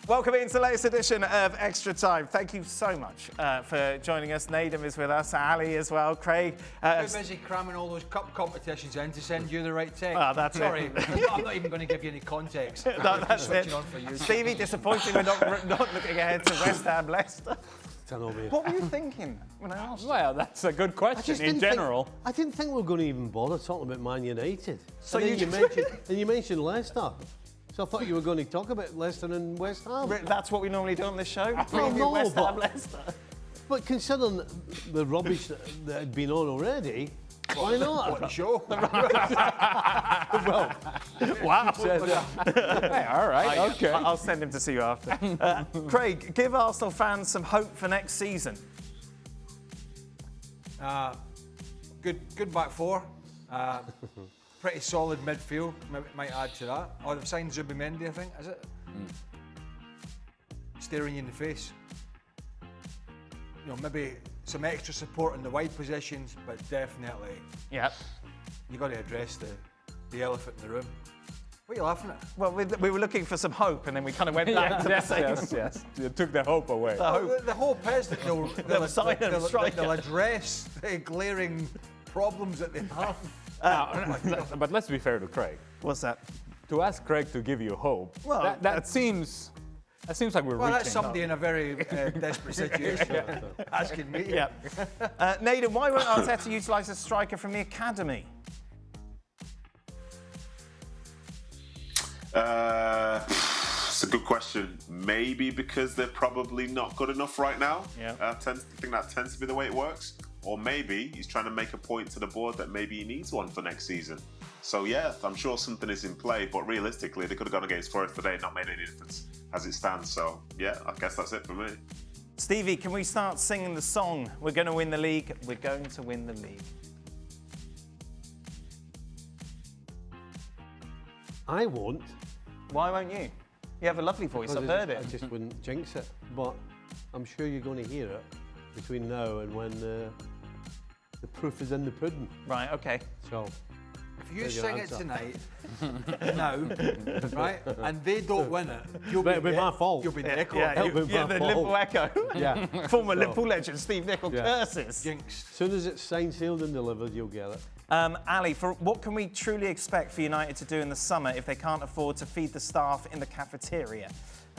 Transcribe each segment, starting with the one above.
Welcome into the latest edition of Extra Time. Thank you so much for joining us. Nedum is with us, Ali as well, Craig. Too busy cramming all those cup competitions in to send you the right text. Oh, that's Sorry, it. I'm not even going to give you any context. No, that's it. On for you. Stevie, disappointed we're not looking ahead to West Ham Leicester. What were you thinking when I asked? Well, that's a good question in general. I didn't think we were going to even bother talking about Man United. So and then you mentioned Leicester. So I thought you were going to talk about Leicester and West Ham. That's what we normally do on this show. Well, no, West Ham, but- Leicester. But considering the rubbish that had been on already, why not? What a show. Well, Wow. Hey, all right, okay. I'll send him to see you after. Craig, give Arsenal fans some hope for next season. Good back four. Pretty solid midfield, might add to that. Oh, they've signed Zubimendi, I think, is it? Staring you in the face. You know, maybe some extra support in the wide positions, but definitely Yep. you've got to address the elephant in the room. What are you laughing at? Well, we were looking for some hope, and then we kind of went back to the same. Yes. You took the hope away. The hope is that they'll sign a striker. they'll address the glaring problems that they have. But let's be fair to Craig. What's that? To ask Craig to give you hope, Well, that seems like we're Well, reaching. that's somebody in a very desperate situation asking me. Yeah. Nedum, why won't Arteta utilise a striker from the academy? It's a good question. Maybe because they're probably not good enough right now. Yeah. I think that tends to be the way it works. Or maybe he's trying to make a point to the board that maybe he needs one for next season. So yeah, I'm sure something is in play, but realistically, they could have gone against Forest today, not made any difference as it stands. So yeah, I guess that's it for me. Stevie, can we start singing the song? We're going to win the league. We're going to win the league. I won't. Why won't you? You have a lovely voice. I've heard I it. just wouldn't jinx it. But I'm sure you're going to hear it between now and when the proof is in the pudding. Right. Okay. So, If you There's your sing it answer. tonight, now, right, and they don't win it, you'll But it'll be my fault. You'll be Nicol. Yeah. It'll be my The fault. Liverpool Echo. yeah. Former Liverpool legend Steve Nicol curses. Jinxed. As soon as it's signed, sealed, and delivered, you'll get it. Ali, what can we truly expect for United to do in the summer if they can't afford to feed the staff in the cafeteria?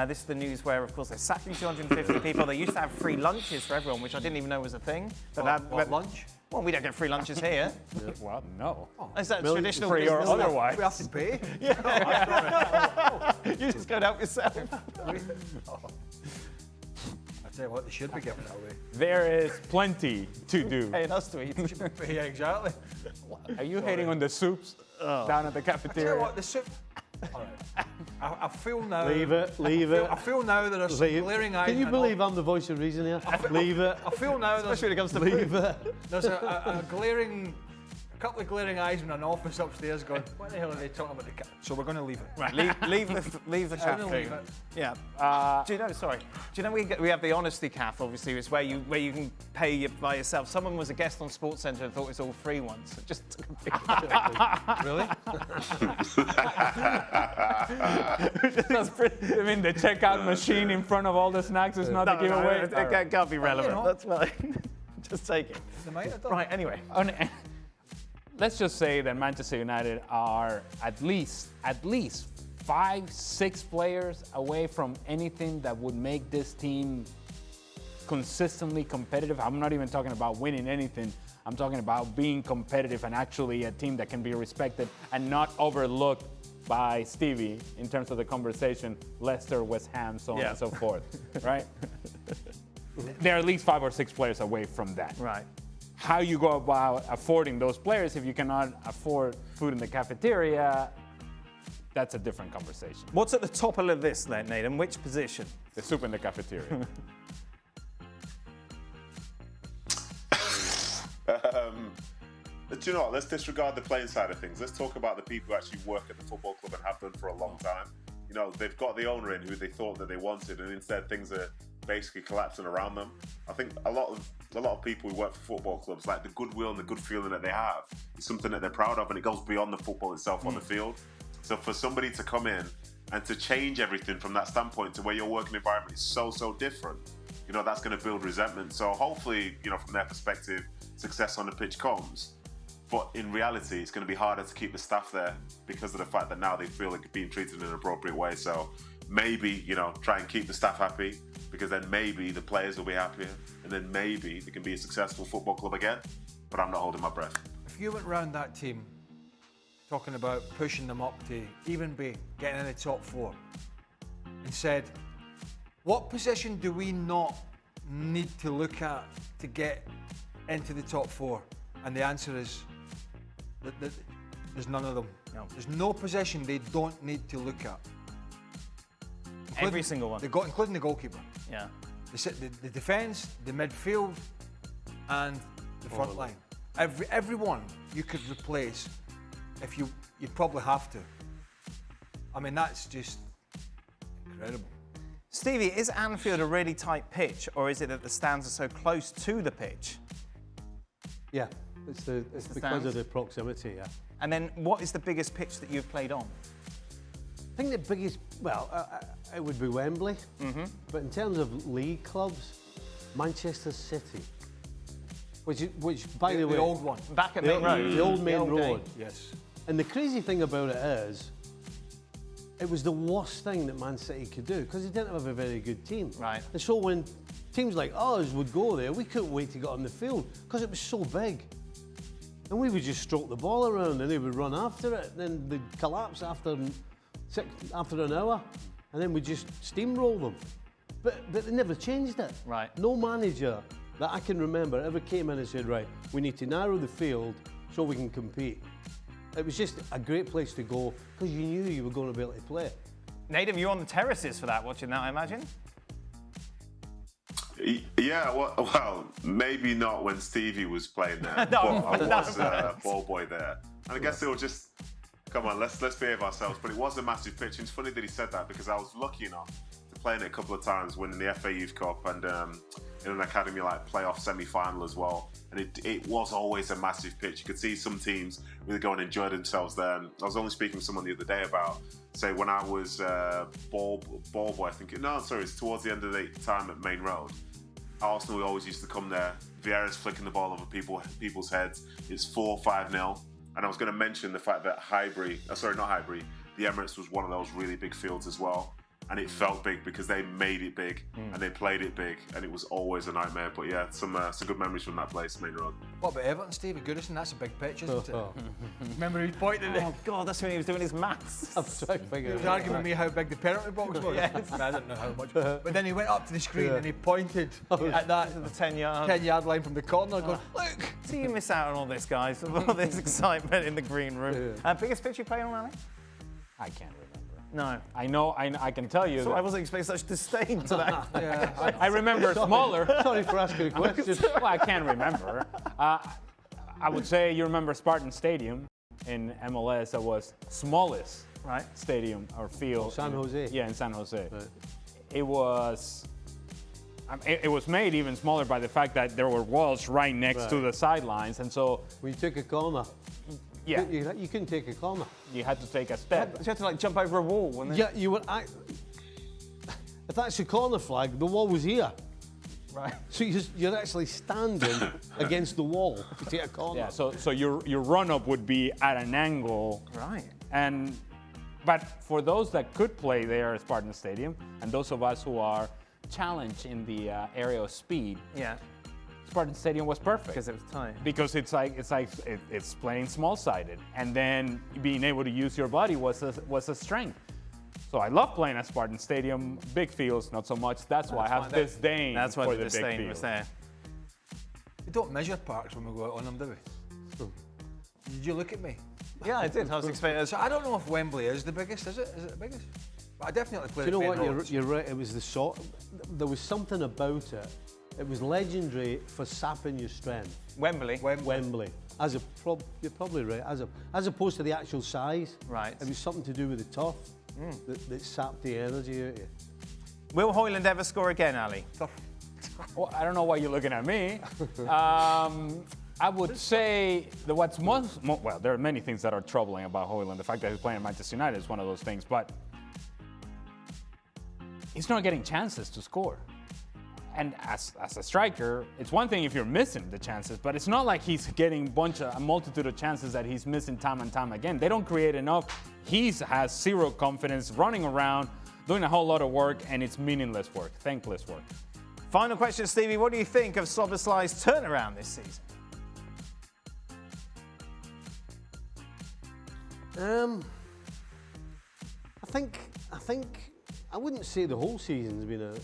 This is the news where, of course, they're sacking 250 people. They used to have free lunches for everyone, which I didn't even know was a thing. But What, lunch? Well, we don't get free lunches here. Well, no. Is that Well, traditional free or business? otherwise. We have to pay. You just go and help yourself. I tell you what, they should be giving it away. There is plenty to do. Paying us to eat. Yeah, exactly. Are you hating on the soups down at the I tell you cafeteria? what, the soup. All right. I feel now. Leave it. Leave it. I feel now there are some Leave. glaring eyes. Can you believe I'm the voice of reason here? Leave it. I feel now there's, Especially when it comes to Leave food. it. there's a couple of glaring eyes in an office upstairs going, what the hell are they talking about? So we're going to leave it. Right, leave the chat gonna room. leave it. Yeah. Do you know? Sorry. Do you know we have the Honesty Cafe? Obviously, it's where you can pay by yourself. Someone was a guest on Sports Centre and thought it was all free once. It just took a big Really? I mean, the checkout machine in front of all the snacks is not a giveaway. It can't be relevant. know. That's fine. Just take it. They might have done. Right. Anyway. Let's just say that Manchester United are at least 5-6 players away from anything that would make this team consistently competitive. I'm not even talking about winning anything. I'm talking about being competitive and actually a team that can be respected and not overlooked by Stevie in terms of the conversation, Leicester, West Ham, so on and so forth, right? They're at least 5 or 6 players away from that. Right. How you go about affording those players if you cannot afford food in the cafeteria, that's a different conversation. What's at the top of the list then, Nedum? Which position? The soup in the cafeteria. But you know what? Let's disregard the playing side of things. Let's talk about the people who actually work at the football club and have done for a long time. You know, they've got the owner in who they thought that they wanted, and instead things are basically collapsing around them. I think a lot of people who work for football clubs, like the goodwill and the good feeling that they have, is something that they're proud of, and it goes beyond the football itself on the field. So for somebody to come in And to change everything from that standpoint to where your working environment is so different, you know, that's going to build resentment. So hopefully, you know, from their perspective, success on the pitch comes. But in reality, it's going to be harder to keep the staff there because of the fact that now they feel like being treated in an appropriate way. So maybe, you know, try and keep the staff happy, because then maybe the players will be happier, and then maybe they can be a successful football club again. But I'm not holding my breath. If you went round that team talking about pushing them up to even be getting in the top 4 and said, what position do we not need to look at to get into the top 4? And the answer is that there's none of them. No. There's no position they don't need to look at. Every single one. Including the goalkeeper. Yeah. The defence, the midfield, and the front line. Everyone you could replace if you'd probably have to. I mean, that's just incredible. Stevie, is Anfield a really tight pitch, or is it that the stands are so close to the pitch? Yeah, it's because stands? of the proximity, yeah. And then what is the biggest pitch that you've played on? I think the biggest, it would be Wembley. But in terms of league clubs, Manchester City, which by the way, the old one. Back at Main Road. the old Main Road. Yes. And the crazy thing about it is, it was the worst thing that Man City could do because they didn't have a very good team. Right. And so when teams like ours would go there, we couldn't wait to get on the field because it was so big. And we would just stroke the ball around and they would run after it, and then they'd collapse after an hour, and then we'd just steamroll them. But they never changed it. Right. No manager that I can remember ever came in and said, right, we need to narrow the field so we can compete. It was just a great place to go because you knew you were going to be able to play. Nedum, you're on the terraces for that, watching that, I imagine? Yeah, well, maybe not when Stevie was playing there. No, but I was a ball boy there. And I guess it was just, come on, let's behave ourselves. But it was a massive pitch. And it's funny that he said that because I was lucky enough to play in it a couple of times, winning the FA Youth Cup and in an academy like playoff semi-final as well. And it was always a massive pitch. You could see some teams really go and enjoy themselves there. And I was only speaking to someone the other day about, say, when I was ball boy, I think, it's towards the end of the time at Main Road. Arsenal always used to come there. Vieira's flicking the ball over people's heads. It's 4-5-0. And I was going to mention the fact that the Emirates was one of those really big fields as well. And it felt big because they made it big and they played it big, and it was always a nightmare. But yeah, some good memories from that place, Main Road. What about Everton, Stevie Goodison? That's a big pitch, isn't it? Remember he pointed it? Oh, God, that's when he was doing his maths. I'm trying to figure He was it out. arguing with me how big the penalty box was. Yes. I don't know how much. But then he went up to the screen and he pointed at that The 10-yard. 10-yard line from the corner going, look! So you miss out on all this, guys, all this excitement in the green room. Biggest pitch you played on, Ali? I can't remember. No. I know, I can tell you. So I that wasn't expecting such disdain to that. Yeah. I remember smaller. Sorry for asking a question. Well, I can't remember. I would say you remember Spartan Stadium in MLS. That was smallest stadium or field. San Jose. Yeah, in San Jose. Right. It was made even smaller by the fact that there were walls right next to the sidelines, and so When you took a corner, yeah, you couldn't take a corner. you had to take a step. You had to like jump over a wall. And then... Yeah, you were. If that's a corner flag, the wall was here. Right. So you're actually standing against the wall to take a corner. Yeah, so your run up would be at an angle. Right. But for those that could play there at Spartan Stadium, and those of us who are challenged in the area of speed, Yeah. Spartan Stadium was perfect. Because it was tight. Because it's playing small-sided, and then being able to use your body was a strength. So I love playing at Spartan Stadium. Big fields, not so much. That's why I have disdain That's why for the the big disdain fields. was there. We don't measure parks when we go out on them, do we? Did you look at me? Yeah, I did. I was expecting. So I don't know if Wembley is the biggest, is it? Is it the biggest? But I definitely Do played you know at what? Main Road. You're right. It was the sort. There was something about it. It was legendary for sapping your strength. Wembley. Wembley. You're probably right. As opposed to the actual size. Right. It was something to do with the turf that sapped the energy out of you. Will Hojlund ever score again, Ali? Well, I don't know why you're looking at me. I would say that what's well, there are many things that are troubling about Hojlund. The fact that he's playing at Manchester United is one of those things. But he's not getting chances to score. And as a striker, it's one thing if you're missing the chances, but it's not like he's getting a multitude of chances that he's missing time and time again. They don't create enough. He has zero confidence, running around, doing a whole lot of work, and it's meaningless work, thankless work. Final question, Stevie. What do you think of Szoboszlai's turnaround this season? I think I wouldn't say the whole season's been a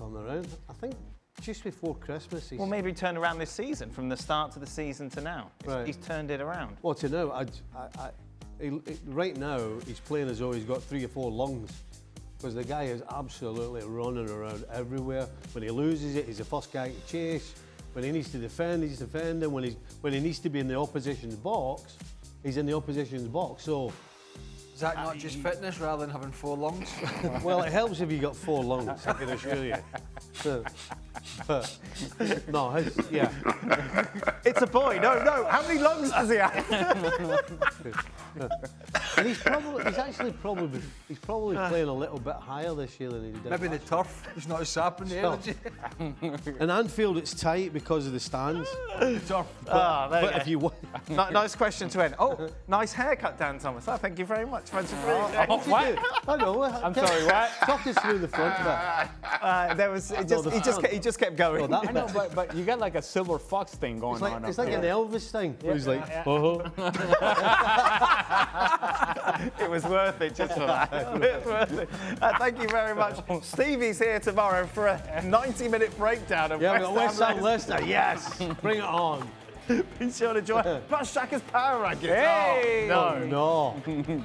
turnaround. I think just before Christmas, Well, maybe turn around this season, from the start of the season to now. Right. He's turned it around. Well, to know, right now he's playing as though he's got 3 or 4 lungs, because the guy is absolutely running around everywhere. When he loses it, he's the first guy to chase. When he needs to defend, he's defending. When he needs to be in the opposition's box, he's in the opposition's box. So. Is that not just fitness rather than having 4 lungs? Well, it helps if you got 4 lungs, I can assure you. But no, yeah. It's a boy. No. How many lungs does he have? And he's actually probably playing a little bit higher this year than he did. Maybe the turf is not as sapping the energy. In Anfield, it's tight because of the stands. The turf. But if you want, Nice question to end. Oh, nice haircut, Dan Thomas. Oh, thank you very much. Much appreciated. What? I know. I'm sorry, what? Talk us through the front bit. He just kept going. Oh, that I know, but you got like a silver fox thing going on. It's up like an there. Elvis thing. Where he's like, It was worth it just for that. It was worth it. Thank you very much. Stevie's here tomorrow for a 90-minute breakdown of yeah, we've got West Ham Ham Leicester. Yes, bring it on. Be sure to join. Plus Shaka's Power Rankings. Hey! Oh, no. No.